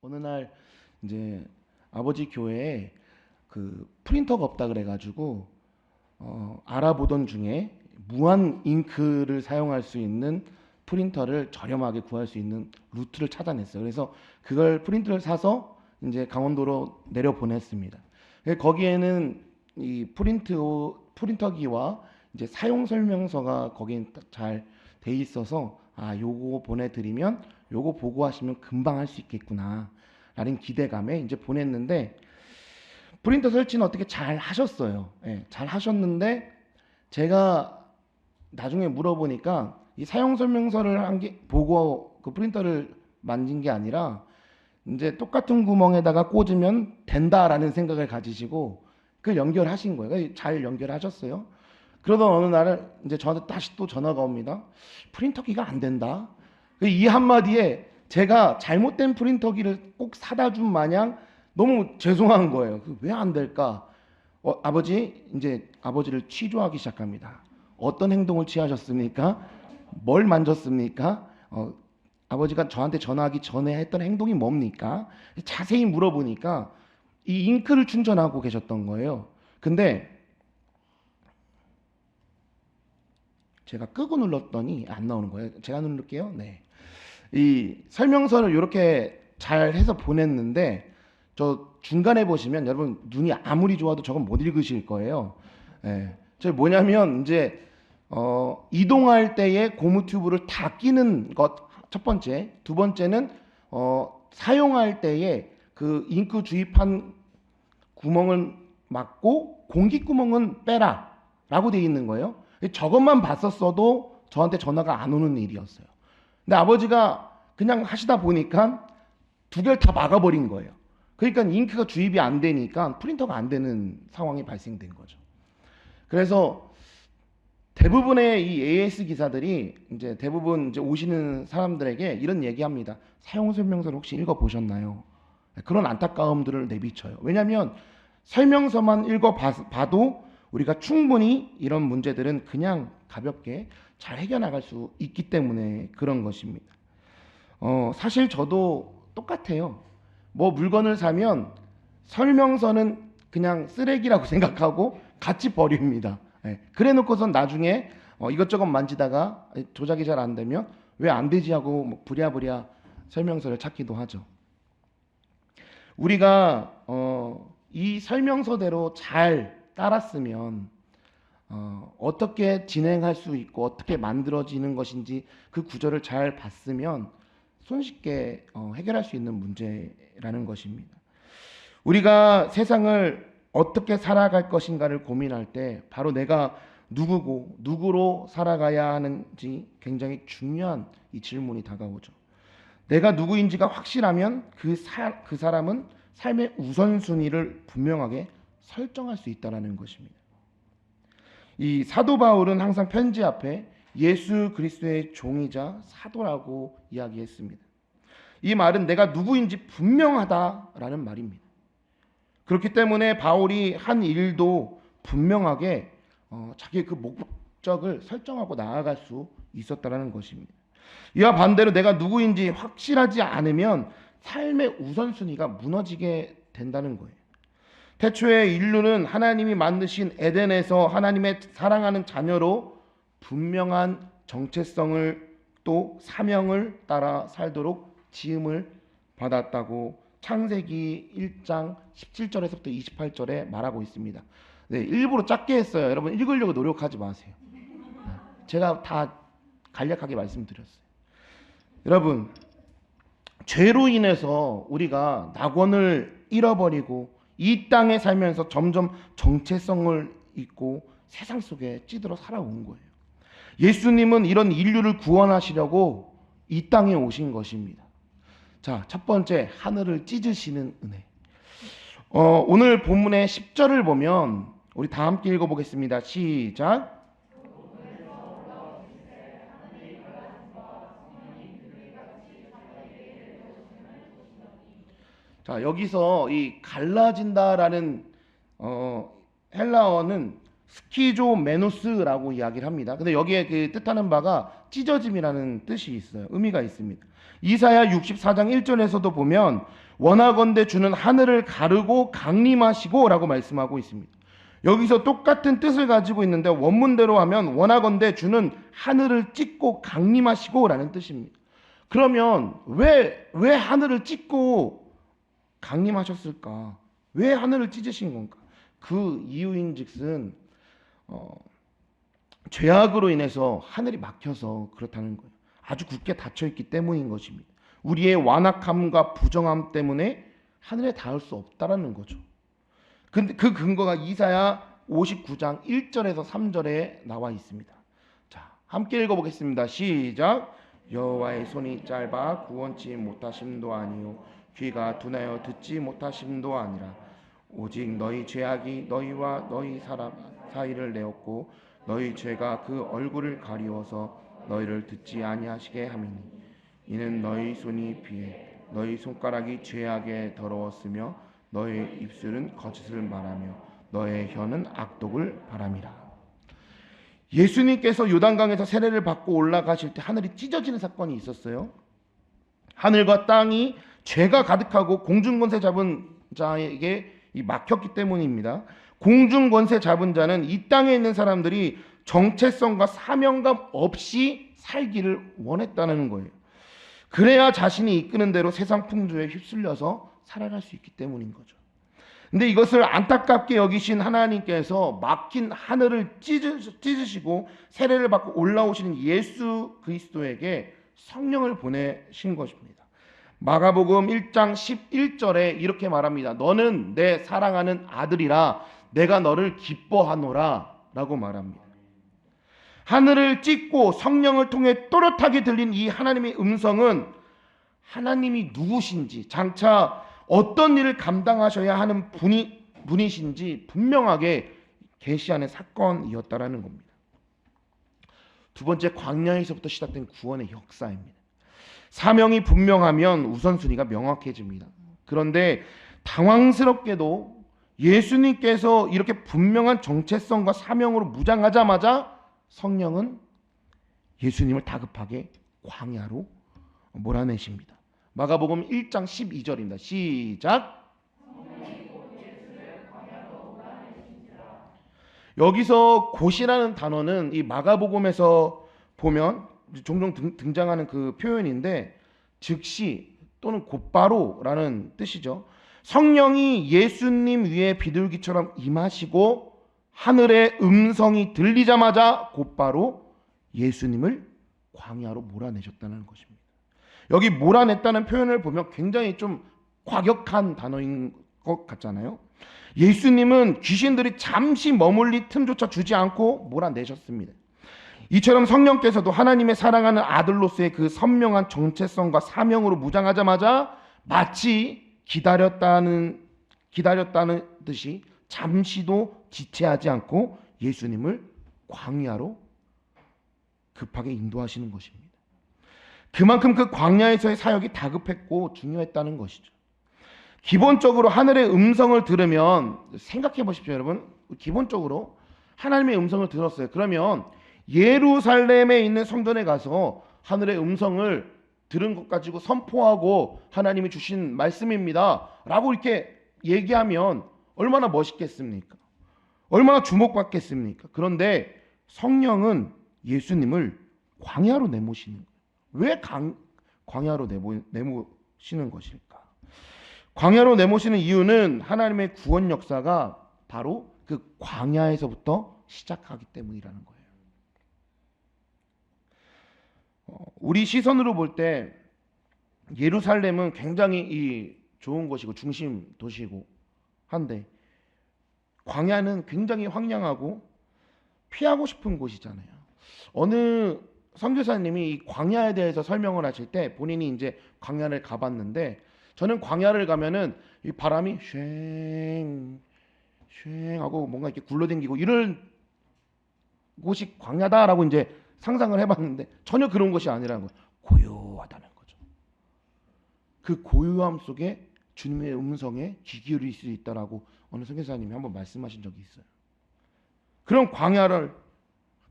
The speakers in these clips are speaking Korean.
어느 날 이제 아버지 교회에 그 프린터가 없다 그래가지고 알아보던 중에 무한 잉크를 사용할 수 있는 프린터를 저렴하게 구할 수 있는 루트를 찾아냈어요. 그래서 그걸 프린터를 사서 이제 강원도로 내려 보냈습니다. 거기에는 이 프린터기와 이제 사용 설명서가 거긴 잘 돼 있어서 요거 보내드리면 요거 보고 하시면 금방 할 수 있겠구나 라는 기대감에 이제 보냈는데, 프린터 설치는 어떻게 잘 하셨어요. 예, 잘 하셨는데 제가 나중에 물어보니까 이 사용 설명서를 한 게 보고 그 프린터를 만진 게 아니라 이제 똑같은 구멍에다가 꽂으면 된다라는 생각을 가지시고 그걸 연결하신 거예요. 잘 연결하셨어요. 그러던 어느 날 이제 저한테 다시 또 전화가 옵니다. 프린터기가 안 된다. 이 한마디에 제가 잘못된 프린터기를 꼭 사다 준 마냥 너무 죄송한 거예요. 왜 안 될까? 아버지, 이제 아버지를 취조하기 시작합니다. 어떤 행동을 취하셨습니까? 뭘 만졌습니까? 아버지가 저한테 전화하기 전에 했던 행동이 뭡니까? 자세히 물어보니까 이 잉크를 충전하고 계셨던 거예요. 근데 제가 끄고 눌렀더니 안 나오는 거예요. 제가 누를게요. 네. 이 설명서를 이렇게 잘 해서 보냈는데 저 중간에 보시면 여러분 눈이 아무리 좋아도 저건 못 읽으실 거예요. 예. 저 뭐냐면 이제 이동할 때에 고무 튜브를 다 끼는 것 첫 번째, 두 번째는 사용할 때에 그 잉크 주입한 구멍을 막고 공기 구멍은 빼라라고 돼 있는 거예요. 저것만 봤었어도 저한테 전화가 안 오는 일이었어요. 근데 아버지가 그냥 하시다 보니까 두 개를 다 막아버린 거예요. 그러니까 잉크가 주입이 안 되니까 프린터가 안 되는 상황이 발생된 거죠. 그래서 대부분의 이 AS 기사들이 이제 대부분 이제 오시는 사람들에게 이런 얘기합니다. 사용 설명서를 혹시 읽어 보셨나요? 그런 안타까움들을 내비쳐요. 왜냐하면 설명서만 읽어 봐도 우리가 충분히 이런 문제들은 그냥 가볍게 잘 해결나갈 수 있기 때문에 그런 것입니다. 사실 저도 똑같아요. 뭐 물건을 사면 설명서는 그냥 쓰레기라고 생각하고 같이 버립니다. 예, 그래 놓고선 나중에 이것저것 만지다가 조작이 잘 안 되면 왜 안 되지 하고 뭐 부랴부랴 설명서를 찾기도 하죠. 우리가 이 설명서대로 잘 따랐으면 어떻게 진행할 수 있고 어떻게 만들어지는 것인지 그 구조를 잘 봤으면 손쉽게 해결할 수 있는 문제라는 것입니다. 우리가 세상을 어떻게 살아갈 것인가를 고민할 때 바로 내가 누구고 누구로 살아가야 하는지 굉장히 중요한 이 질문이 다가오죠. 내가 누구인지가 확실하면 그 사람은 삶의 우선순위를 분명하게 설정할 수 있다는 것입니다. 이 사도 바울은 항상 편지 앞에 예수 그리스도의 종이자 사도라고 이야기했습니다. 이 말은 내가 누구인지 분명하다라는 말입니다. 그렇기 때문에 바울이 한 일도 분명하게 자기의 그 목적을 설정하고 나아갈 수 있었다는 것입니다. 이와 반대로 내가 누구인지 확실하지 않으면 삶의 우선순위가 무너지게 된다는 거예요. 태초에 인류는 하나님이 만드신 에덴에서 하나님의 사랑하는 자녀로 분명한 정체성을 또 사명을 따라 살도록 지음을 받았다고 창세기 1장 17절에서부터 28절에 말하고 있습니다. 네, 일부러 짧게 했어요. 여러분 읽으려고 노력하지 마세요. 제가 다 간략하게 말씀드렸어요. 여러분, 죄로 인해서 우리가 낙원을 잃어버리고 이 땅에 살면서 점점 정체성을 잃고 세상 속에 찌들어 살아온 거예요. 예수님은 이런 인류를 구원하시려고 이 땅에 오신 것입니다. 자, 첫 번째, 하늘을 찢으시는 은혜. 오늘 본문의 10절을 보면 우리 다 함께 읽어보겠습니다. 시작. 자, 여기서 이 갈라진다라는 헬라어는 스키조메노스라고 이야기를 합니다. 근데 여기에 그 뜻하는 바가 찢어짐이라는 뜻이 있어요. 의미가 있습니다. 이사야 64장 1절에서도 보면 원하건대 주는 하늘을 가르고 강림하시고 라고 말씀하고 있습니다. 여기서 똑같은 뜻을 가지고 있는데 원문대로 하면 원하건대 주는 하늘을 찢고 강림하시고 라는 뜻입니다. 그러면 왜 하늘을 찢고 강림하셨을까? 왜 하늘을 찢으신 건가? 그 이유인즉슨 죄악으로 인해서 하늘이 막혀서 그렇다는 거예요. 아주 굳게 닫혀있기 때문인 것입니다. 우리의 완악함과 부정함 때문에 하늘에 닿을 수 없다라는 거죠. 근데 그 근거가 이사야 59장 1절에서 3절에 나와 있습니다. 자, 함께 읽어보겠습니다. 시작. 여호와의 손이 짧아 구원치 못하심도 아니요 귀가 둔하여 듣지 못하심도 아니라 오직 너희 죄악이 너희와 너희 사람 사이를 내었고 너희 죄가 그 얼굴을 가리워서 너희를 듣지 아니하시게 함이니 이는 너희 손이 비해 너희 손가락이 죄악에 더러웠으며 너희 입술은 거짓을 말하며 너의 혀는 악독을 바람이라. 예수님께서 요단강에서 세례를 받고 올라가실 때 하늘이 찢어지는 사건이 있었어요. 하늘과 땅이 죄가 가득하고 공중권세 잡은 자에게 막혔기 때문입니다. 공중권세 잡은 자는 이 땅에 있는 사람들이 정체성과 사명감 없이 살기를 원했다는 거예요. 그래야 자신이 이끄는 대로 세상 풍조에 휩쓸려서 살아갈 수 있기 때문인 거죠. 근데 이것을 안타깝게 여기신 하나님께서 막힌 하늘을 찢으시고 세례를 받고 올라오시는 예수 그리스도에게 성령을 보내신 것입니다. 마가복음 1장 11절에 이렇게 말합니다. 너는 내 사랑하는 아들이라 내가 너를 기뻐하노라 라고 말합니다. 하늘을 찢고 성령을 통해 또렷하게 들린 이 하나님의 음성은 하나님이 누구신지, 장차 어떤 일을 감당하셔야 하는 분이신지 분명하게 계시하는 사건이었다라는 겁니다. 두 번째, 광야에서부터 시작된 구원의 역사입니다. 사명이 분명하면 우선순위가 명확해집니다. 그런데 당황스럽게도 예수님께서 이렇게 분명한 정체성과 사명으로 무장하자마자 성령은 예수님을 다급하게 광야로 몰아내십니다. 마가복음 1장 12절입니다. 시작. 여기서 곧이라는 단어는 이 마가복음에서 보면 종종 등장하는 그 표현인데 즉시 또는 곧바로라는 뜻이죠. 성령이 예수님 위에 비둘기처럼 임하시고 하늘의 음성이 들리자마자 곧바로 예수님을 광야로 몰아내셨다는 것입니다. 여기 몰아냈다는 표현을 보면 굉장히 좀 과격한 단어인 것 같잖아요. 예수님은 귀신들이 잠시 머물릴 틈조차 주지 않고 몰아내셨습니다. 이처럼 성령께서도 하나님의 사랑하는 아들로서의 그 선명한 정체성과 사명으로 무장하자마자 마치 기다렸다는 듯이 잠시도 지체하지 않고 예수님을 광야로 급하게 인도하시는 것입니다. 그만큼 그 광야에서의 사역이 다급했고 중요했다는 것이죠. 기본적으로 하늘의 음성을 들으면 생각해 보십시오, 여러분. 기본적으로 하나님의 음성을 들었어요. 그러면 예루살렘에 있는 성전에 가서 하늘의 음성을 들은 것 가지고 선포하고 하나님이 주신 말씀입니다 라고 이렇게 얘기하면 얼마나 멋있겠습니까? 얼마나 주목받겠습니까? 그런데 성령은 예수님을 광야로 내모시는 거예요. 왜 광야로 내모시는 것일까? 광야로 내모시는 이유는 하나님의 구원 역사가 바로 그 광야에서부터 시작하기 때문이라는 거예요. 우리 시선으로 볼 때 예루살렘은 굉장히 좋은 곳이고 중심 도시고 한데 광야는 굉장히 황량하고 피하고 싶은 곳이잖아요. 어느 선교사님이 이 광야에 대해서 설명을 하실 때 본인이 이제 광야를 가봤는데 저는 광야를 가면은 이 바람이 쉥 하고 뭔가 이렇게 굴러다니고 이런 곳이 광야다라고 이제 상상을 해봤는데 전혀 그런 것이 아니라는 거예요. 고요하다는 거죠. 그 고요함 속에 주님의 음성에 귀 기울일 수 있다라고 어느 선교사님이 한번 말씀하신 적이 있어요. 그런 광야를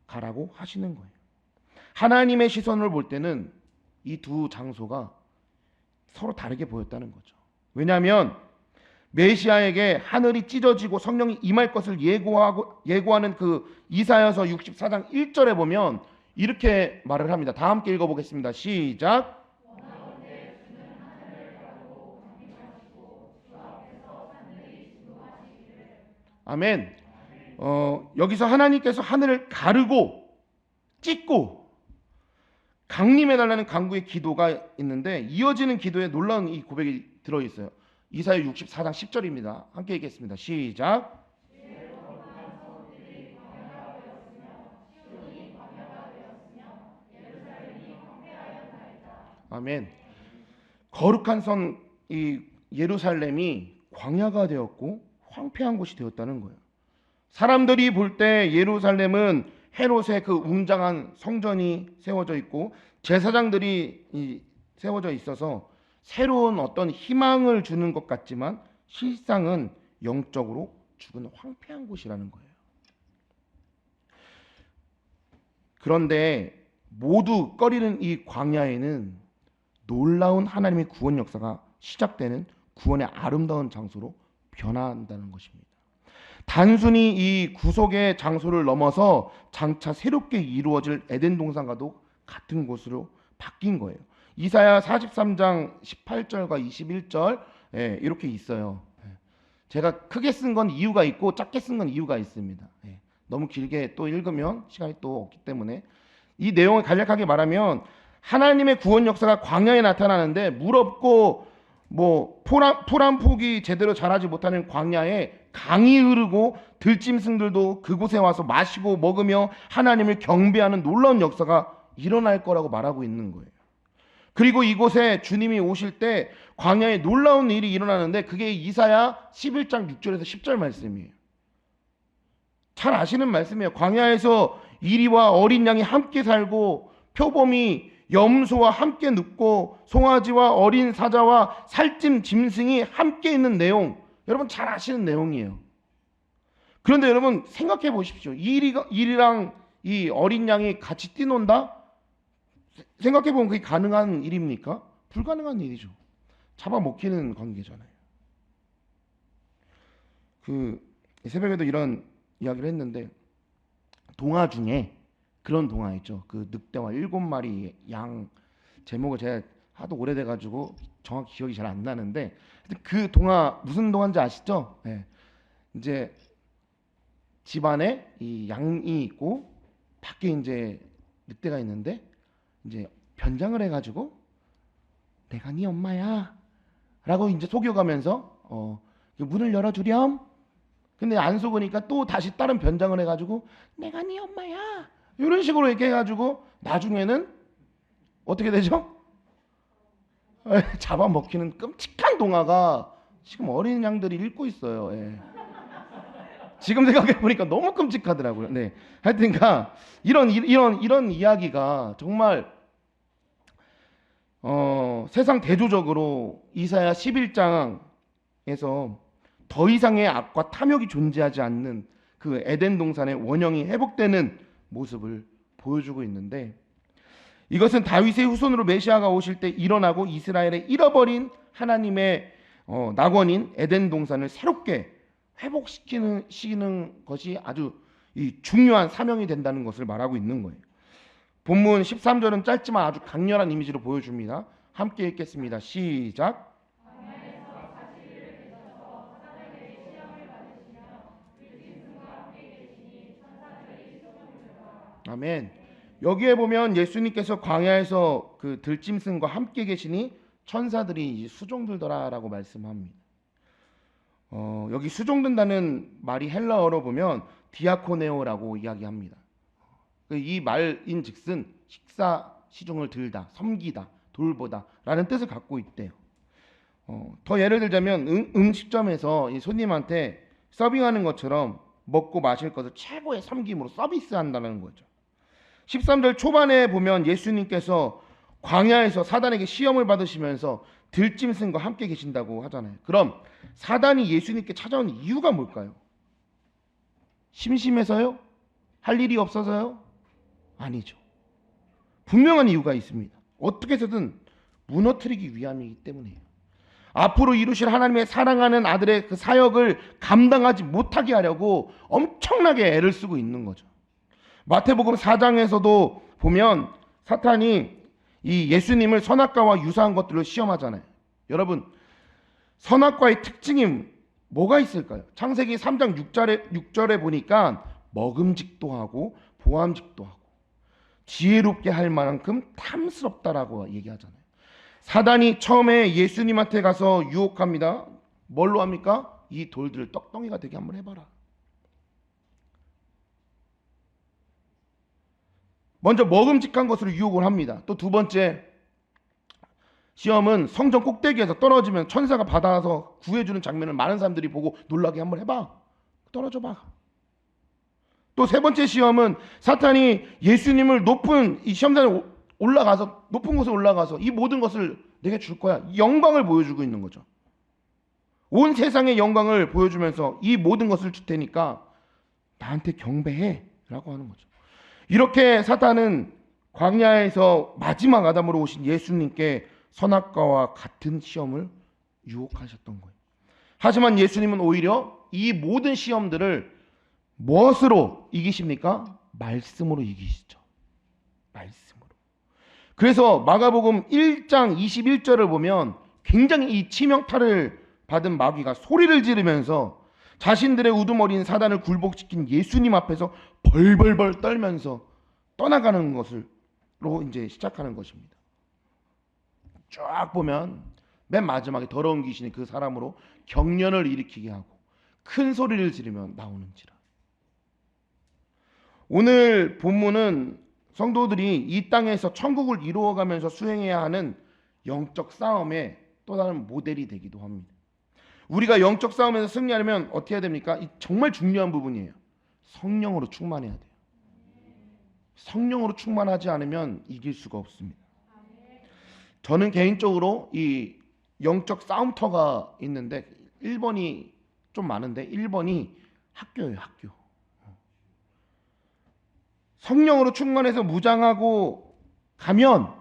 가라고 하시는 거예요. 하나님의 시선을 볼 때는 이 두 장소가 서로 다르게 보였다는 거죠. 왜냐하면 메시아에게 하늘이 찢어지고 성령이 임할 것을 예고하는 그 이사야서 64장 1절에 보면 이렇게 말을 합니다. 다 함께 읽어보겠습니다. 시작. 아멘. 여기서 하나님께서 하늘을 가르고 찢고 강림해달라는 간구의 기도가 있는데 이어지는 기도에 놀라운 이 고백이 들어있어요. 이사야 64장 10절입니다. 함께 읽겠습니다. 시작. 아멘. 거룩한 선 이 예루살렘이 광야가 되었고 황폐한 곳이 되었다는 거예요. 사람들이 볼 때 예루살렘은 헤롯의 그 웅장한 성전이 세워져 있고 제사장들이 세워져 있어서 새로운 어떤 희망을 주는 것 같지만 실상은 영적으로 죽은 황폐한 곳이라는 거예요. 그런데 모두 꺼리는 이 광야에는 놀라운 하나님의 구원 역사가 시작되는 구원의 아름다운 장소로 변화한다는 것입니다. 단순히 이 구속의 장소를 넘어서 장차 새롭게 이루어질 에덴 동산과도 같은 곳으로 바뀐 거예요. 이사야 43장 18절과 21절 이렇게 있어요. 제가 크게 쓴 건 이유가 있고 작게 쓴 건 이유가 있습니다. 너무 길게 또 읽으면 시간이 또 없기 때문에 이 내용을 간략하게 말하면 하나님의 구원 역사가 광야에 나타나는데 물 없고 풀 한 폭이 제대로 자라지 못하는 광야에 강이 흐르고 들짐승들도 그곳에 와서 마시고 먹으며 하나님을 경배하는 놀라운 역사가 일어날 거라고 말하고 있는 거예요. 그리고 이곳에 주님이 오실 때 광야에 놀라운 일이 일어나는데 그게 이사야 11장 6절에서 10절 말씀이에요. 잘 아시는 말씀이에요. 광야에서 이리와 어린 양이 함께 살고 표범이 염소와 함께 눕고 송아지와 어린 사자와 살찐 짐승이 함께 있는 내용, 여러분 잘 아시는 내용이에요. 그런데 여러분 생각해 보십시오. 이리랑 이 어린 양이 같이 뛰논다? 생각해 보면 그게 가능한 일입니까? 불가능한 일이죠. 잡아먹히는 관계잖아요. 그 새벽에도 이런 이야기를 했는데 동화 중에 그런 동화 있죠. 그 늑대와 7마리 양, 제목을 제가 하도 오래돼가지고 정확히 기억이 잘 안 나는데 그 동화 무슨 동화인지 아시죠? 네. 이제 집안에 이 양이 있고 밖에 이제 늑대가 있는데 이제 변장을 해가지고 내가 네 엄마야 라고 이제 속여가면서 문을 열어주렴. 근데 안 속으니까 또 다시 다른 변장을 해가지고 내가 네 엄마야 이런 식으로 이렇게 해가지고 나중에는 어떻게 되죠? 잡아먹히는 끔찍한 동화가 지금 어린 양들이 읽고 있어요. 예. 지금 생각해 보니까 너무 끔찍하더라고요. 네, 하여튼가 이런 이야기가 정말 세상 대조적으로 이사야 11장에서 더 이상의 악과 탐욕이 존재하지 않는 그 에덴 동산의 원형이 회복되는 모습을 보여주고 있는데 이것은 다윗의 후손으로 메시아가 오실 때 일어나고 이스라엘의 잃어버린 하나님의 낙원인 에덴 동산을 새롭게 회복시키는 것이 아주 중요한 사명이 된다는 것을 말하고 있는 거예요. 본문 13절은 짧지만 아주 강렬한 이미지로 보여줍니다. 함께 읽겠습니다. 시작. 아멘. 여기에 보면 예수님께서 광야에서 그 들짐승과 함께 계시니 천사들이 수종들더라라고 말씀합니다. 여기 수종든다는 말이 헬라어로 보면 디아코네오라고 이야기합니다. 이 말인즉슨 식사 시종을 들다, 섬기다, 돌보다라는 뜻을 갖고 있대요. 더 예를 들자면 음식점에서 이 손님한테 서빙하는 것처럼 먹고 마실 것을 최고의 섬김으로 서비스한다는 거죠. 13절 초반에 보면 예수님께서 광야에서 사단에게 시험을 받으시면서 들짐승과 함께 계신다고 하잖아요. 그럼 사단이 예수님께 찾아온 이유가 뭘까요? 심심해서요? 할 일이 없어서요? 아니죠. 분명한 이유가 있습니다. 어떻게 해서든 무너뜨리기 위함이기 때문이에요. 앞으로 이루실 하나님의 사랑하는 아들의 그 사역을 감당하지 못하게 하려고 엄청나게 애를 쓰고 있는 거죠. 마태복음 4장에서도 보면 사탄이 이 예수님을 선악과와 유사한 것들로 시험하잖아요. 여러분, 선악과의 특징이 뭐가 있을까요? 창세기 3장 6절에 보니까 먹음직도 하고 보암직도 하고 지혜롭게 할 만큼 탐스럽다라고 얘기하잖아요. 사단이 처음에 예수님한테 가서 유혹합니다. 뭘로 합니까? 이 돌들을 떡덩이가 되게 한번 해봐라. 먼저 먹음직한 것으로 유혹을 합니다. 또 두 번째 시험은 성전 꼭대기에서 떨어지면 천사가 받아서 구해주는 장면을 많은 사람들이 보고 놀라게 한번 해봐. 떨어져봐. 또 세 번째 시험은 사탄이 예수님을 높은 이 시험장에 올라가서 높은 곳에 올라가서 이 모든 것을 내게 줄 거야. 영광을 보여주고 있는 거죠. 온 세상의 영광을 보여주면서 이 모든 것을 줄 테니까 나한테 경배해 라고 하는 거죠. 이렇게 사탄은 광야에서 마지막 아담으로 오신 예수님께 선악과와 같은 시험을 유혹하셨던 거예요. 하지만 예수님은 오히려 이 모든 시험들을 무엇으로 이기십니까? 말씀으로 이기시죠. 말씀으로. 그래서 마가복음 1장 21절을 보면 굉장히 이 치명타를 받은 마귀가 소리를 지르면서 자신들의 우두머리인 사단을 굴복시킨 예수님 앞에서 벌벌벌 떨면서 떠나가는 것으로 이제 시작하는 것입니다. 쫙 보면 맨 마지막에 더러운 귀신이 그 사람으로 경련을 일으키게 하고 큰 소리를 지르며 나오는지라. 오늘 본문은 성도들이 이 땅에서 천국을 이루어가면서 수행해야 하는 영적 싸움의 또 다른 모델이 되기도 합니다. 우리가 영적 싸움에서 승리하려면 어떻게 해야 됩니까? 이 정말 중요한 부분이에요. 성령으로 충만해야 돼요. 성령으로 충만하지 않으면 이길 수가 없습니다. 저는 개인적으로 이 영적 싸움터가 있는데 1번이 좀 많은데 1번이 학교예요. 학교. 성령으로 충만해서 무장하고 가면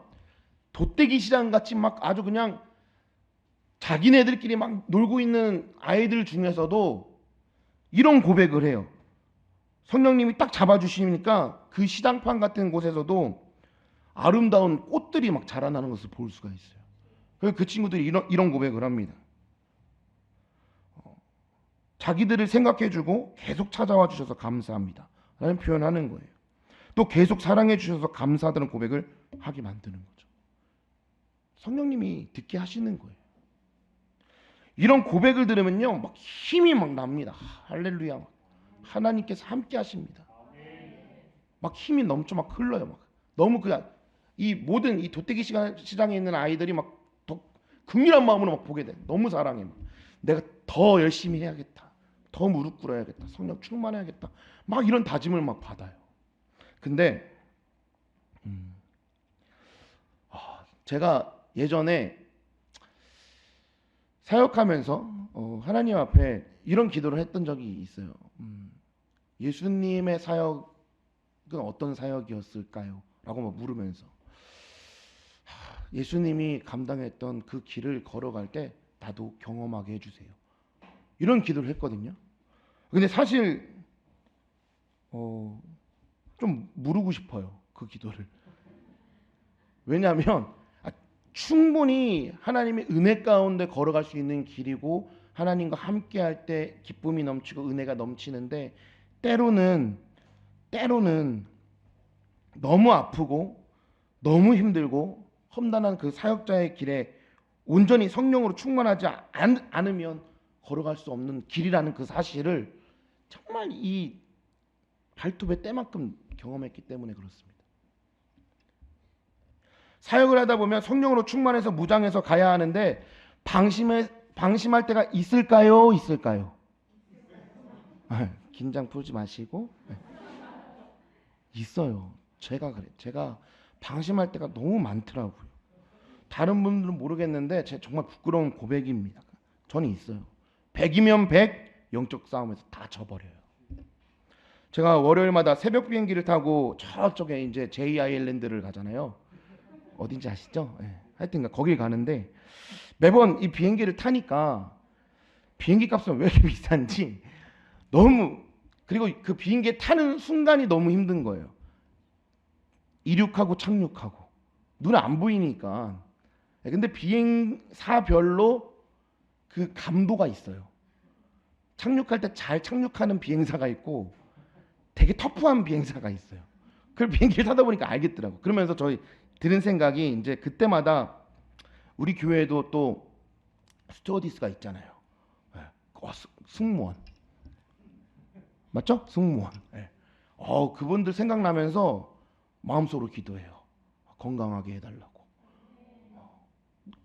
돗대기 시장 같이 막 아주 그냥 자기네들끼리 막 놀고 있는 아이들 중에서도 이런 고백을 해요. 성령님이 딱 잡아주시니까 그 시장판 같은 곳에서도 아름다운 꽃들이 막 자라나는 것을 볼 수가 있어요. 그래서 그 친구들이 이런 고백을 합니다. 자기들을 생각해주고 계속 찾아와 주셔서 감사합니다 라는 표현하는 거예요. 또 계속 사랑해 주셔서 감사하다는 고백을 하게 만드는 거죠. 성령님이 듣게 하시는 거예요. 이런 고백을 들으면요 막 힘이 막 납니다. 할렐루야. 하나님께서 함께 하십니다. 막 힘이 넘쳐 막 흘러요. 막 너무 그냥 이 모든 이 돗대기 시장에 있는 아이들이 막 더 긍휼한 마음으로 막 보게 돼. 너무 사랑해. 막. 내가 더 열심히 해야겠다. 더 무릎 꿇어야겠다. 성령 충만해야겠다. 막 이런 다짐을 막 받아요. 근데 제가 예전에 사역하면서 하나님 앞에 이런 기도를 했던 적이 있어요. 예수님의 사역은 어떤 사역이었을까요? 라고 막 물으면서 예수님이 감당했던 그 길을 걸어갈 때 나도 경험하게 해주세요. 이런 기도를 했거든요. 근데 사실 좀 물고 싶어요. 그 기도를. 왜냐하면 충분히 하나님의 은혜 가운데 걸어갈 수 있는 길이고 하나님과 함께 할 때 기쁨이 넘치고 은혜가 넘치는데 때로는 너무 아프고 너무 힘들고 험난한 그 사역자의 길에 온전히 성령으로 충만하지 않으면 걸어갈 수 없는 길이라는 그 사실을 정말 이 발톱의 때만큼 경험했기 때문에 그렇습니다. 사역을 하다 보면 성령으로 충만해서 무장해서 가야 하는데 방심할 때가 있을까요? 있을까요? 긴장 풀지 마시고. 있어요. 제가 그래. 제가 방심할 때가 너무 많더라고요. 다른 분들은 모르겠는데 제 정말 부끄러운 고백입니다. 저는 있어요. 100이면 100 영적 싸움에서 다 져버려요. 제가 월요일마다 새벽 비행기를 타고 저쪽에 이제 제이 아일랜드를 가잖아요. 어딘지 아시죠? 예. 하여튼 거길 가는데 매번 이 비행기를 타니까 비행기 값은 왜 이렇게 비싼지 너무, 그리고 그 비행기에 타는 순간이 너무 힘든 거예요. 이륙하고 착륙하고 눈에 안 보이니까. 근데 비행사별로 그 감도가 있어요. 착륙할 때 잘 착륙하는 비행사가 있고 되게 터프한 비행사가 있어요. 그걸 비행기를 타다 보니까 알겠더라고. 그러면서 저희 들은 생각이, 이제 그때마다 우리 교회에도 또 스튜어디스가 있잖아요. 승무원 맞죠? 승무원. 네. 그분들 생각나면서 마음속으로 기도해요. 건강하게 해달라고.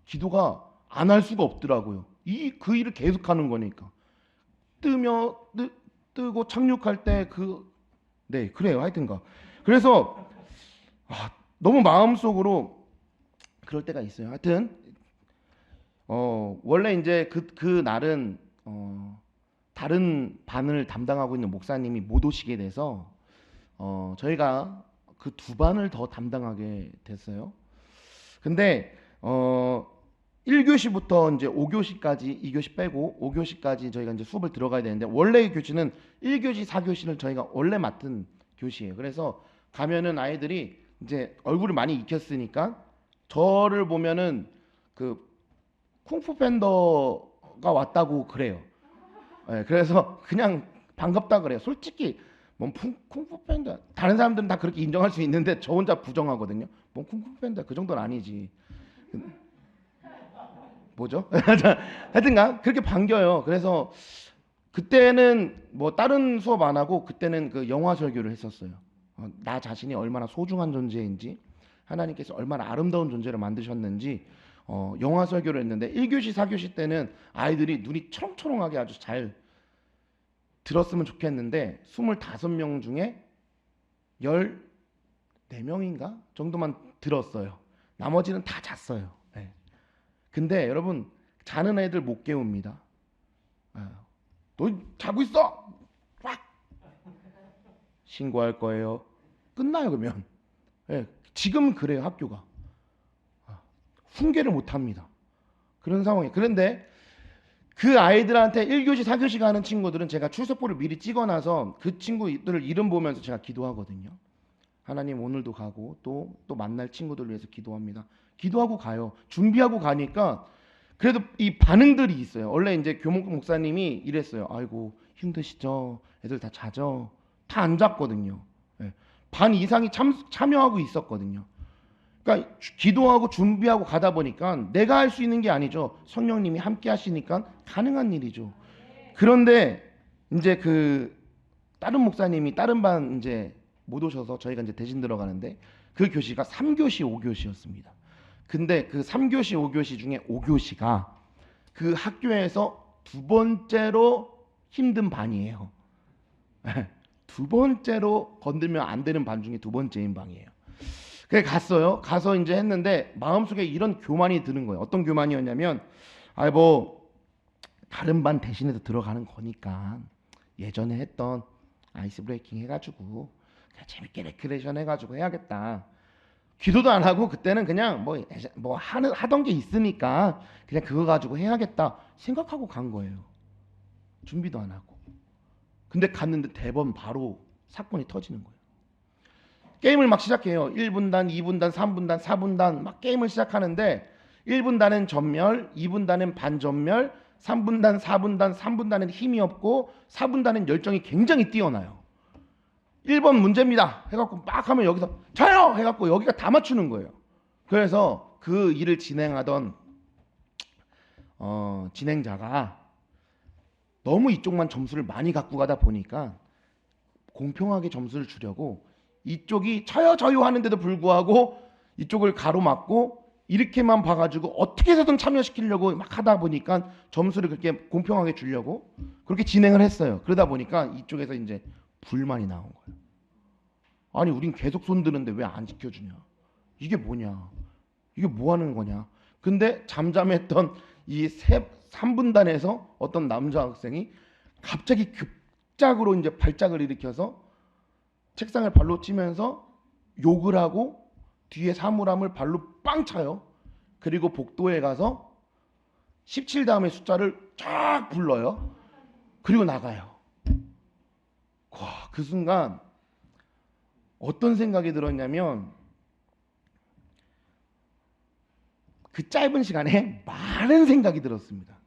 기도가 안 할 수가 없더라고요. 그 일을 계속하는 거니까. 뜨고 착륙할 때 네, 그래요. 하여튼가. 그래서 너무 마음속으로 그럴 때가 있어요. 하여튼 원래 이제 그 날은 다른 반을 담당하고 있는 목사님이 못 오시게 돼서 저희가 그 두 반을 더 담당하게 됐어요. 근데 1교시부터 이제 5교시까지, 2교시 빼고 5교시까지 저희가 이제 수업을 들어가야 되는데, 원래의 교시는 1교시, 4교시를 저희가 원래 맡은 교시예요. 그래서 가면은 아이들이 이제 얼굴을 많이 익혔으니까 저를 보면은 그 쿵푸 팬더가 왔다고 그래요. 네, 그래서 그냥 반갑다 그래요. 솔직히 뭔 쿵푸 팬더, 다른 사람들은 다 그렇게 인정할 수 있는데 저 혼자 부정하거든요. 뭔 쿵푸 팬더, 그 정도는 아니지. 뭐죠? 하여튼간 그렇게 반겨요. 그래서 그때는 뭐 다른 수업 안 하고 그때는 그 영화 설교를 했었어요. 나 자신이 얼마나 소중한 존재인지, 하나님께서 얼마나 아름다운 존재를 만드셨는지 영화 설교를 했는데, 1교시, 4교시 때는 아이들이 눈이 초롱초롱하게 아주 잘 들었으면 좋겠는데 25명 중에 14명인가 정도만 들었어요. 나머지는 다 잤어요. 네. 근데 여러분, 자는 애들 못 깨웁니다. 너 자고 있어! 막 신고할 거예요. 끝나요 그러면. 네. 지금 그래요 학교가. 훈계를 못 합니다. 그런 상황이. 그런데 그 아이들한테 1교시, 4교시 가는 친구들은 제가 출석부를 미리 찍어놔서 그 친구들 이름 보면서 제가 기도하거든요. 하나님, 오늘도 가고 또 만날 친구들을 위해서 기도합니다. 기도하고 가요. 준비하고 가니까 그래도 이 반응들이 있어요. 원래 이제 교목 목사님이 이랬어요. 아이고 힘드시죠? 애들 다 자죠? 다 안 잤거든요. 네. 반 이상이 참여하고 있었거든요. 그러니까 기도하고 준비하고 가다 보니까 내가 할 수 있는 게 아니죠. 성령님이 함께 하시니까 가능한 일이죠. 그런데 이제 그 다른 목사님이 다른 반 이제 못 오셔서 저희가 이제 대신 들어가는데, 그 교시가 3교시, 5교시였습니다. 근데 그 3교시, 5교시 중에 5교시가 그 학교에서 두 번째로 힘든 반이에요. 두 번째로 건들면 안 되는 반 중에 두 번째인 방이에요. 그래 갔어요. 가서 이제 했는데 마음속에 이런 교만이 드는 거예요. 어떤 교만이었냐면, 뭐 다른 반 대신해서 들어가는 거니까 예전에 했던 아이스 브레이킹 해가지고 그냥 재밌게 레크레이션 해가지고 해야겠다. 기도도 안 하고 그때는 그냥 뭐 하던 게 있으니까 그냥 그거 가지고 해야겠다 생각하고 간 거예요. 준비도 안 하고. 근데 갔는데 대번 바로 사건이 터지는 거예요. 게임을 막 시작해요. 1분단, 2분단, 3분단, 4분단 막 게임을 시작하는데, 1분단은 전멸, 2분단은 반전멸, 3분단, 4분단, 3분단은 힘이 없고 4분단은 열정이 굉장히 뛰어나요. 1번 문제입니다 해갖고 막 하면 여기서 저요! 해갖고 여기가 다 맞추는 거예요. 그래서 그 일을 진행하던 진행자가 너무 이쪽만 점수를 많이 갖고 가다 보니까 공평하게 점수를 주려고 이쪽이 저요 하는데도 불구하고 이쪽을 가로막고 이렇게만 봐가지고 어떻게 해서든 참여시키려고 막 하다 보니까 점수를 그렇게 공평하게 주려고 그렇게 진행을 했어요. 그러다 보니까 이쪽에서 이제 불만이 나온 거예요. 아니 우린 계속 손드는데 왜 안 지켜주냐, 이게 뭐냐, 이게 뭐 하는 거냐. 근데 잠잠했던 이 3분단에서 어떤 남자 학생이 갑자기 급작으로 이제 발작을 일으켜서 책상을 발로 치면서 욕을 하고 뒤에 사물함을 발로 빵 차요. 그리고 복도에 가서 17 다음에 숫자를 쫙 불러요. 그리고 나가요. 와, 그 순간 어떤 생각이 들었냐면 그 짧은 시간에 많은 생각이 들었습니다.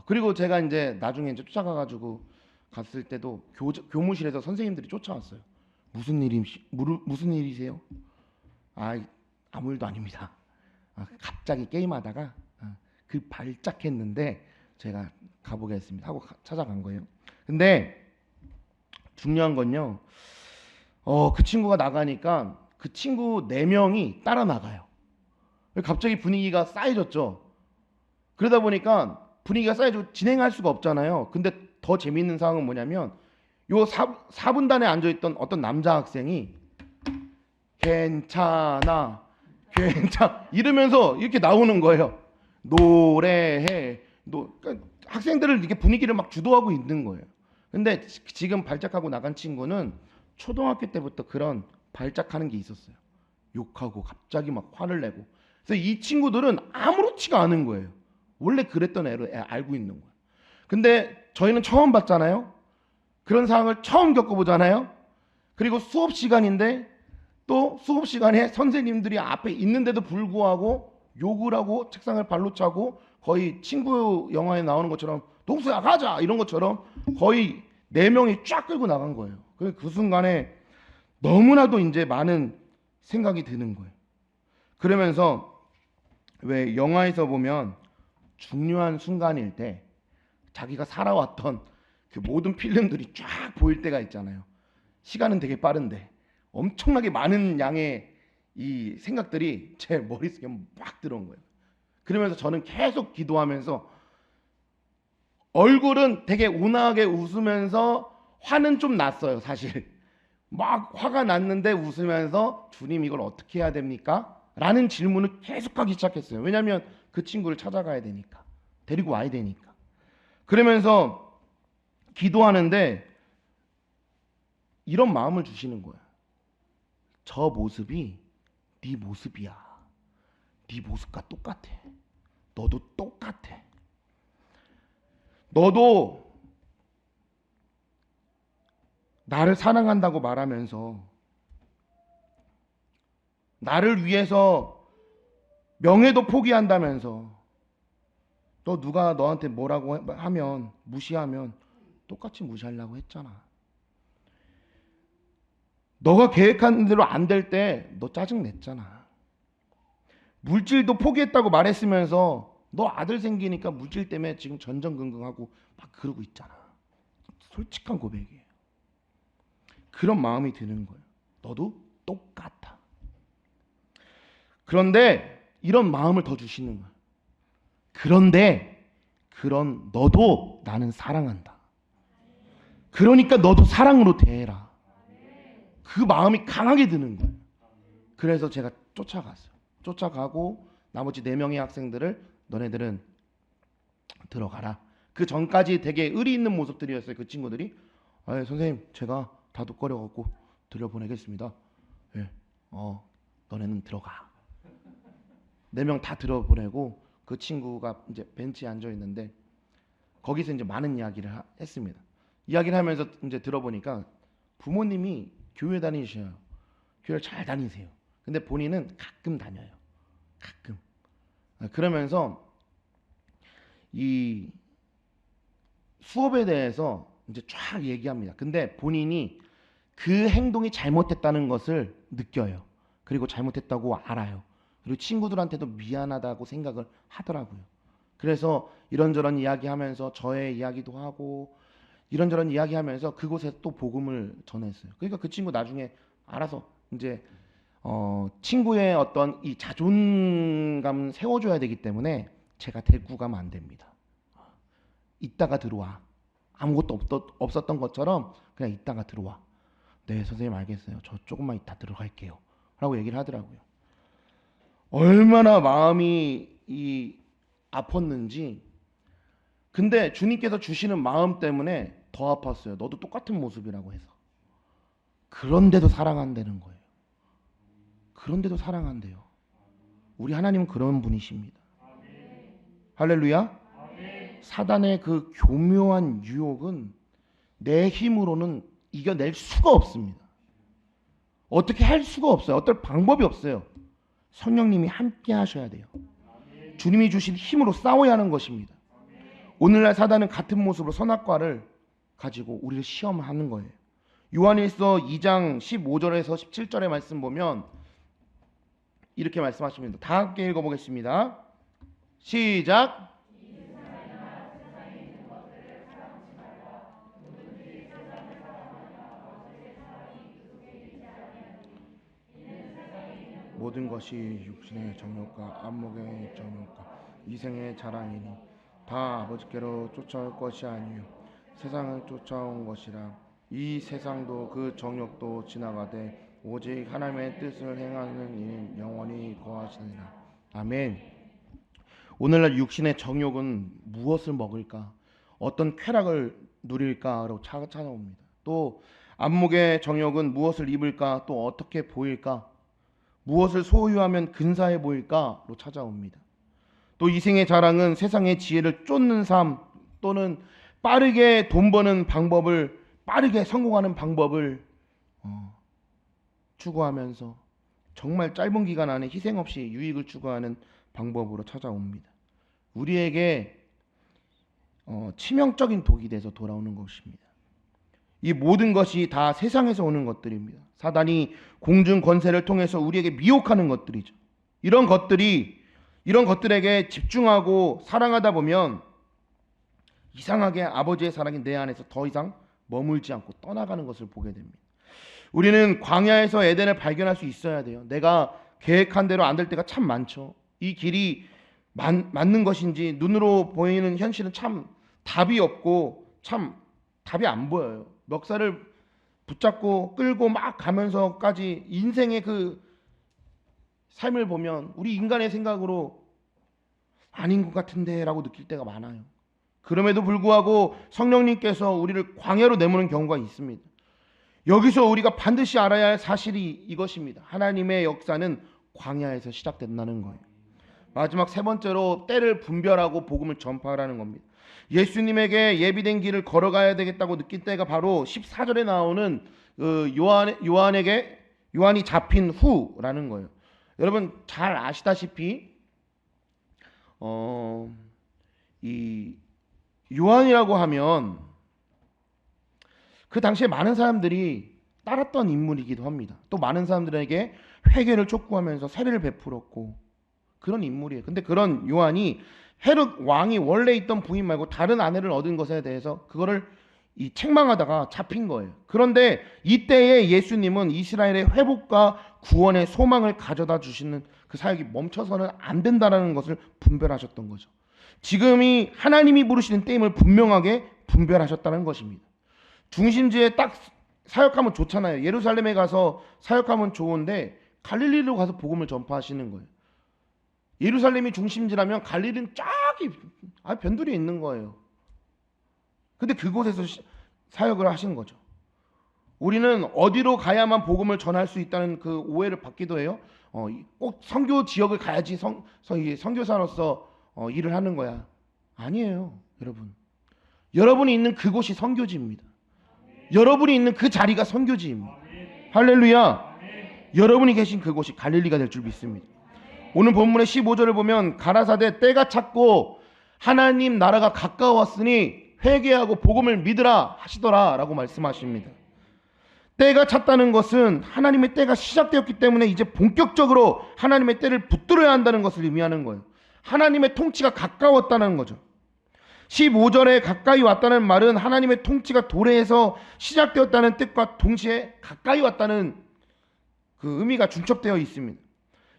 그리고 제가 이제 나중에 이제 쫓아가가지고 갔을 때도 교무실에서 선생님들이 쫓아왔어요. 무슨 일이세요? 아무 일도 아닙니다. 갑자기 게임하다가 그 발작했는데 제가 가보겠습니다 하고 찾아간 거예요. 근데 중요한 건요. 그 친구가 나가니까 그 친구 4명이 따라 나가요. 갑자기 분위기가 쌓여졌죠. 그러다 보니까 분위기가 쌓여지고 진행할 수가 없잖아요. 근데 더 재미있는 상황은 뭐냐면 요 4분단에 앉아있던 어떤 남자 학생이 괜찮아 이러면서 이렇게 나오는 거예요. 노래해 그러니까 학생들을 이렇게 분위기를 막 주도하고 있는 거예요. 근데 지금 발작하고 나간 친구는 초등학교 때부터 그런 발작하는 게 있었어요. 욕하고 갑자기 막 화를 내고. 그래서 이 친구들은 아무렇지가 않은 거예요. 원래 그랬던 애를 알고 있는 거예요. 근데 저희는 처음 봤잖아요. 그런 상황을 처음 겪어보잖아요. 그리고 수업 시간인데 또 수업 시간에 선생님들이 앞에 있는데도 불구하고 욕을 하고 책상을 발로 차고 거의 친구 영화에 나오는 것처럼 동수야 가자 이런 것처럼 거의 4명이 쫙 끌고 나간 거예요. 그 순간에 너무나도 이제 많은 생각이 드는 거예요. 그러면서 왜 영화에서 보면 중요한 순간일 때 자기가 살아왔던 그 모든 필름들이 쫙 보일 때가 있잖아요. 시간은 되게 빠른데 엄청나게 많은 양의 이 생각들이 제 머릿속에 막 들어온 거예요. 그러면서 저는 계속 기도하면서 얼굴은 되게 온화하게 웃으면서 화는 좀 났어요. 사실 막 화가 났는데 웃으면서 주님 이걸 어떻게 해야 됩니까? 라는 질문을 계속하기 시작했어요. 왜냐하면 그 친구를 찾아가야 되니까, 데리고 와야 되니까. 그러면서 기도하는데 이런 마음을 주시는 거예요. 저 모습이 네 모습이야. 네 모습과 똑같아. 너도 똑같아. 너도 나를 사랑한다고 말하면서 나를 위해서 명예도 포기한다면서 너 누가 너한테 뭐라고 하면 무시하면 똑같이 무시하려고 했잖아. 너가 계획한 대로 안 될 때 너 짜증 냈잖아. 물질도 포기했다고 말했으면서 너 아들 생기니까 물질 때문에 지금 전전긍긍하고 막 그러고 있잖아. 솔직한 고백이에요. 그런 마음이 드는 거예요. 너도 똑같아. 그런데 이런 마음을 더 주시는 거예요. 그런데 그런 너도 나는 사랑한다. 그러니까 너도 사랑으로 대해라. 그 마음이 강하게 드는 거예요. 그래서 제가 쫓아갔어요. 쫓아가고 나머지 4명의 학생들을 너네들은 들어가라. 그 전까지 되게 의리 있는 모습들이었어요. 그 친구들이 선생님 제가 다독거려갖고 들여보내겠습니다. 예, 너네는 들어가. 4명 다 들어보내고 그 친구가 이제 벤치에 앉아 있는데 거기서 이제 많은 이야기를 했습니다. 이야기를 하면서 이제 들어보니까 부모님이 교회 다니셔요. 교회를 잘 다니세요. 근데 본인은 가끔 다녀요. 가끔. 그러면서 이 수업에 대해서 이제 쫙 얘기합니다. 근데 본인이 그 행동이 잘못됐다는 것을 느껴요. 그리고 잘못했다고 알아요. 그리고 친구들한테도 미안하다고 생각을 하더라고요. 그래서 이런저런 이야기하면서 저의 이야기도 하고 이런저런 이야기하면서 그곳에 또 복음을 전했어요. 그러니까 그 친구 나중에 알아서 이제 친구의 어떤 이 자존감 세워줘야 되기 때문에 제가 데리고 가면 안 됩니다. 이따가 들어와. 아무것도 없었던 것처럼 그냥 이따가 들어와. 네 선생님 알겠어요. 저 조금만 이따 들어갈게요. 라고 얘기를 하더라고요. 얼마나 마음이 아팠는지. 근데 주님께서 주시는 마음 때문에 더 아팠어요. 너도 똑같은 모습이라고 해서. 그런데도 사랑한다는 거예요. 그런데도 사랑한대요. 우리 하나님은 그런 분이십니다. 할렐루야. 사단의 그 교묘한 유혹은 내 힘으로는 이겨낼 수가 없습니다. 어떻게 할 수가 없어요. 어떤 방법이 없어요. 성령님이 함께 하셔야 돼요. 주님이 주신 힘으로 싸워야 하는 것입니다. 오늘날 사단은 같은 모습으로 선악과를 가지고 우리를 시험하는 거예요. 요한일서 2장 15절에서 17절의 말씀 보면 이렇게 말씀하십니다. 다 함께 읽어보겠습니다. 시작. 모든 것이 육신의 정욕과 안목의 정욕과 이생의 자랑이니 다 아버지께로 쫓아올 것이 아니요 세상을 쫓아온 것이라. 이 세상도 그 정욕도 지나가되 오직 하나님의 뜻을 행하는 이는 영원히 거하시니라. 아멘. 오늘날 육신의 정욕은 무엇을 먹을까, 어떤 쾌락을 누릴까로 찾아옵니다. 또 안목의 정욕은 무엇을 입을까, 또 어떻게 보일까, 무엇을 소유하면 근사해 보일까로 찾아옵니다. 또 이생의 자랑은 세상의 지혜를 쫓는 삶, 또는 빠르게 돈 버는 방법을, 빠르게 성공하는 방법을 추구하면서 정말 짧은 기간 안에 희생 없이 유익을 추구하는 방법으로 찾아옵니다. 우리에게 치명적인 독이 돼서 돌아오는 것입니다. 이 모든 것이 다 세상에서 오는 것들입니다. 사단이 공중 권세를 통해서 우리에게 미혹하는 것들이죠. 이런 것들에게 집중하고 사랑하다 보면 이상하게 아버지의 사랑이 내 안에서 더 이상 머물지 않고 떠나가는 것을 보게 됩니다. 우리는 광야에서 에덴을 발견할 수 있어야 돼요. 내가 계획한 대로 안 될 때가 참 많죠. 이 길이 맞는 것인지 눈으로 보이는 현실은 참 답이 없고 참 답이 안 보여요. 멱살을 붙잡고 끌고 막 가면서까지 인생의 그 삶을 보면 우리 인간의 생각으로 아닌 것 같은데 라고 느낄 때가 많아요. 그럼에도 불구하고 성령님께서 우리를 광야로 내모는 경우가 있습니다. 여기서 우리가 반드시 알아야 할 사실이 이것입니다. 하나님의 역사는 광야에서 시작된다는 거예요. 마지막 세 번째로 때를 분별하고 복음을 전파하라는 겁니다. 예수님에게 예비된 길을 걸어가야 되겠다고 느낀 때가 바로 14절에 나오는 요한이 잡힌 후라는 거예요. 여러분 잘 아시다시피 이 요한이라고 하면 그 당시에 많은 사람들이 따랐던 인물이기도 합니다. 또 많은 사람들에게 회개를 촉구하면서 세례를 베풀었고 그런 인물이에요. 근데 그런 요한이 헤롯 왕이 원래 있던 부인 말고 다른 아내를 얻은 것에 대해서 그거를 책망하다가 잡힌 거예요. 그런데 이때에 예수님은 이스라엘의 회복과 구원의 소망을 가져다 주시는 그 사역이 멈춰서는 안 된다는 것을 분별하셨던 거죠. 지금이 하나님이 부르시는 때임을 분명하게 분별하셨다는 것입니다. 중심지에 딱 사역하면 좋잖아요. 예루살렘에 가서 사역하면 좋은데 갈릴리로 가서 복음을 전파하시는 거예요. 예루살렘이 중심지라면 갈릴리는 쫙이 변두리에 있는 거예요. 근데 그곳에서 사역을 하시는 거죠. 우리는 어디로 가야만 복음을 전할 수 있다는 그 오해를 받기도 해요. 꼭 선교 지역을 가야지 선교사로서 일을 하는 거야. 아니에요, 여러분. 여러분이 있는 그곳이 선교지입니다. 여러분이 있는 그 자리가 선교지입니다. 할렐루야. 여러분이 계신 그곳이 갈릴리가 될 줄 믿습니다. 오늘 본문의 15절을 보면 가라사대 때가 찼고 하나님 나라가 가까웠으니 회개하고 복음을 믿으라 하시더라 라고 말씀하십니다. 때가 찼다는 것은 하나님의 때가 시작되었기 때문에 이제 본격적으로 하나님의 때를 붙들어야 한다는 것을 의미하는 거예요. 하나님의 통치가 가까웠다는 거죠. 15절에 가까이 왔다는 말은 하나님의 통치가 도래해서 시작되었다는 뜻과 동시에 가까이 왔다는 그 의미가 중첩되어 있습니다.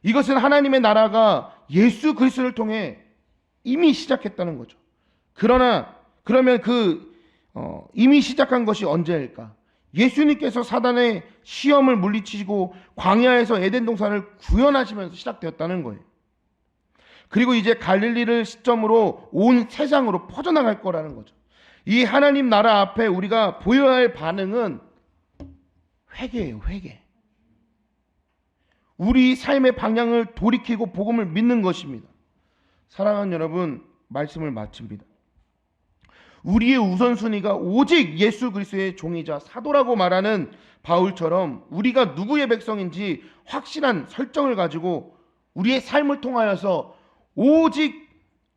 이것은 하나님의 나라가 예수 그리스도를 통해 이미 시작했다는 거죠. 그러면 이미 시작한 것이 언제일까? 예수님께서 사단의 시험을 물리치시고 광야에서 에덴 동산을 구현하시면서 시작되었다는 거예요. 그리고 이제 갈릴리를 시점으로 온 세상으로 퍼져나갈 거라는 거죠. 이 하나님 나라 앞에 우리가 보여야 할 반응은 회개예요. 회개. 우리 삶의 방향을 돌이키고 복음을 믿는 것입니다. 사랑하는 여러분, 말씀을 마칩니다. 우리의 우선순위가 오직 예수 그리스도의 종이자 사도라고 말하는 바울처럼 우리가 누구의 백성인지 확실한 설정을 가지고 우리의 삶을 통하여서 오직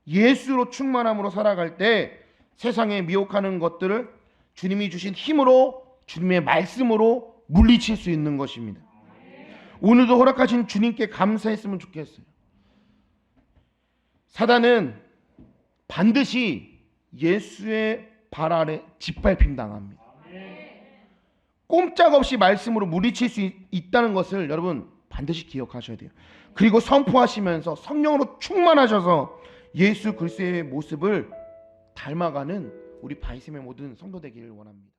예수로 충만함으로 살아갈 때 세상에 미혹하는 것들을 주님이 주신 힘으로, 주님의 말씀으로 물리칠 수 있는 것입니다. 오늘도 허락하신 주님께 감사했으면 좋겠어요. 사단은 반드시 예수의 발 아래 짓밟힘 당합니다. 꼼짝없이 말씀으로 물리칠 수 있다는 것을 여러분 반드시 기억하셔야 돼요. 그리고 선포하시면서 성령으로 충만하셔서 예수 그리스도의 모습을 닮아가는 우리 바이셈의 모든 성도 되기를 원합니다.